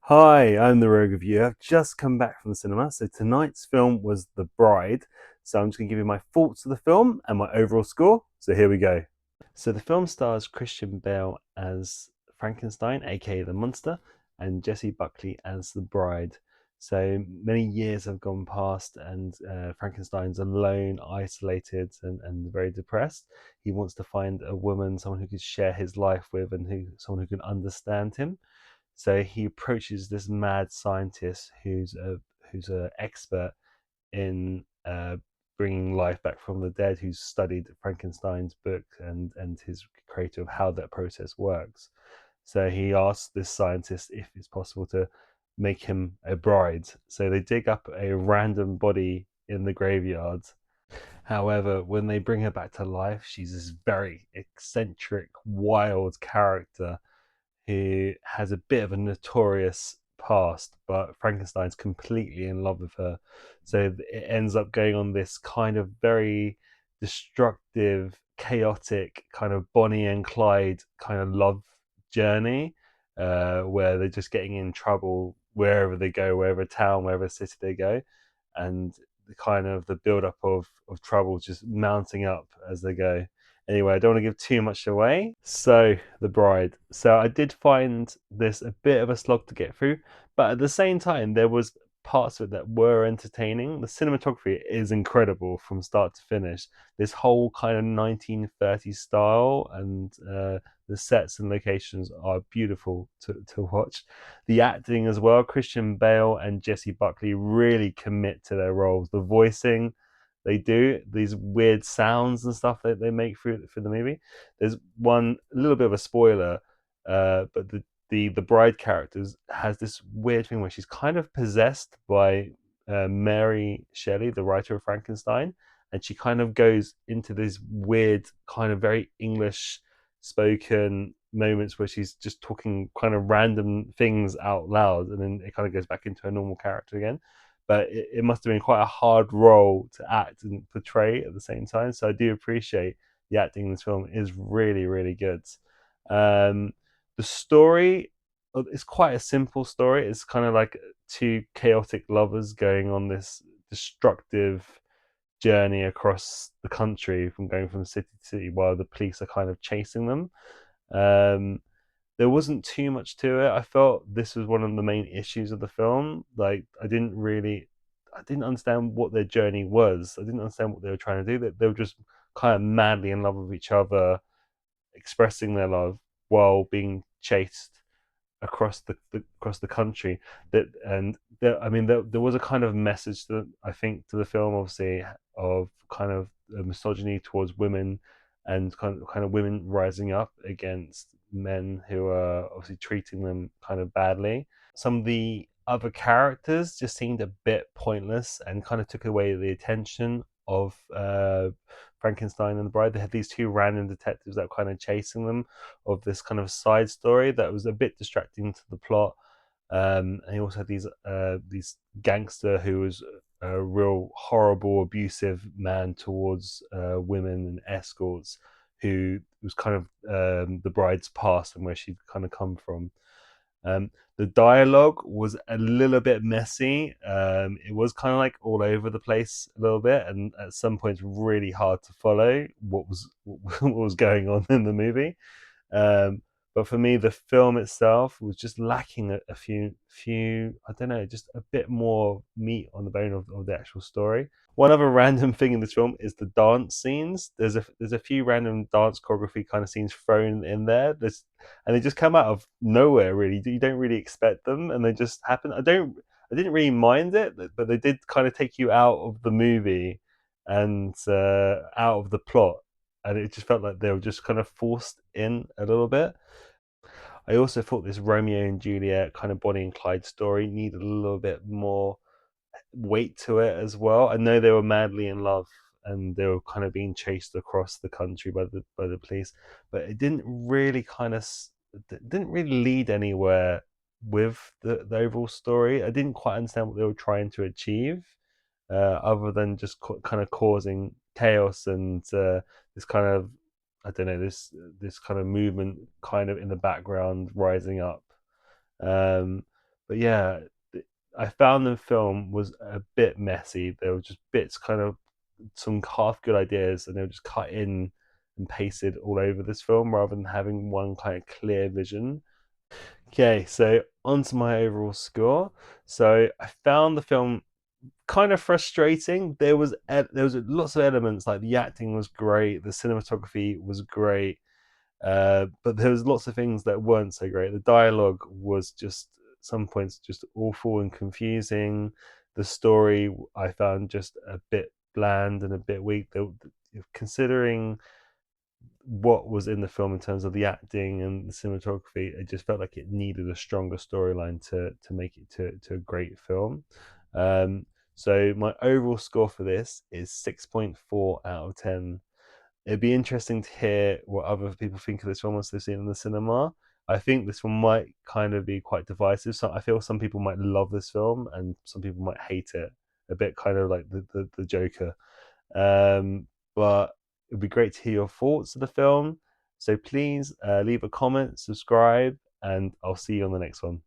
Hi, I'm the Rogue Reviewer. I've just come back from the cinema. So tonight's film was The Bride. So I'm just going to give you my thoughts of the film and my overall score. So here we go. So the film stars Christian Bale as Frankenstein, aka the monster, and Jessie Buckley as the bride. So many years have gone past, and Frankenstein's alone, isolated, and very depressed. He wants to find a woman, someone who could share his life with, and someone who can understand him. So he approaches this mad scientist who's a expert in bringing life back from the dead, who's studied Frankenstein's book and his creator of how that process works. So he asks this scientist if it's possible to make him a bride. So they dig up a random body in the graveyard. However, when they bring her back to life, she's this very eccentric, wild character who has a bit of a notorious past, but Frankenstein's completely in love with her. So it ends up going on this kind of very destructive, chaotic, kind of Bonnie and Clyde kind of love journey, where they're just getting in trouble wherever they go, wherever town, wherever city they go, and the kind of the build up of trouble just mounting up as they go. Anyway, I don't want to give too much away. So, The Bride. So, I did find this a bit of a slog to get through, but at the same time, there was parts of it that were entertaining. The cinematography is incredible from start to finish. This whole kind of 1930s style and the sets and locations are beautiful to watch. The acting as well, Christian Bale and Jessie Buckley really commit to their roles. The voicing, they do these weird sounds and stuff that they make for the movie. There's one a little bit of a spoiler, but the bride characters has this weird thing where she's kind of possessed by Mary Shelley, the writer of Frankenstein, and she kind of goes into these weird, kind of very English spoken moments where she's just talking kind of random things out loud, and then it kind of goes back into a normal character again. But it must have been quite a hard role to act and portray at the same time. So I do appreciate the acting in this film is really, really good. Um, the story is quite a simple story. It's kind of like two chaotic lovers going on this destructive journey across the country, from going from city to city while the police are kind of chasing them. Um, there wasn't too much to it. I felt this was one of the main issues of the film. Like I didn't understand what their journey was. I didn't understand what they were trying to do. That they were just kind of madly in love with each other, expressing their love while being chased across the country. I mean, there was a kind of message that I think to the film, obviously, of kind of misogyny towards women, and kind of women rising up against men who are obviously treating them kind of badly. Some of the other characters just seemed a bit pointless and kind of took away the attention of Frankenstein and the Bride. They had these two random detectives that were kind of chasing them, of this kind of side story that was a bit distracting to the plot. And he also had these gangster who was a real horrible, abusive man towards women and escorts, who was kind of the bride's past and where she'd kind of come from. The dialogue was a little bit messy. It was kind of like all over the place a little bit, and at some points really hard to follow what was going on in the movie. Um, but for me, the film itself was just lacking a few. I don't know, just a bit more meat on the bone of the actual story. One other random thing in this film is the dance scenes. There's a few random dance choreography kind of scenes thrown in there. And they just come out of nowhere. Really, you don't really expect them, and they just happen. I didn't really mind it, but they did kind of take you out of the movie and out of the plot, and it just felt like they were just kind of forced in a little bit. I also thought this Romeo and Juliet kind of Bonnie and Clyde story needed a little bit more weight to it as well. I know they were madly in love and they were kind of being chased across the country by the police, but it didn't really lead anywhere with the overall story. I didn't quite understand what they were trying to achieve, other than just kind of causing chaos and this kind of, I don't know, this kind of movement kind of in the background rising up. Um, But yeah, I found the film was a bit messy. There were just bits, kind of some half good ideas, and they were just cut in and pasted all over this film rather than having one kind of clear vision. Okay, so on to my overall score. So I found the film kind of frustrating. There was lots of elements, like the acting was great, the cinematography was great, but there was lots of things that weren't so great. The dialogue was just some points just awful and confusing. The story I found just a bit bland and a bit weak. Considering what was in the film in terms of the acting and the cinematography, it just felt like it needed a stronger storyline to make it to a great film. Um, so my overall score for this is 6.4 out of 10. It'd be interesting to hear what other people think of this film once they've seen it in the cinema. I think this one might kind of be quite divisive. So I feel some people might love this film and some people might hate it. A bit kind of like the Joker. But it'd be great to hear your thoughts of the film. So please leave a comment, subscribe, and I'll see you on the next one.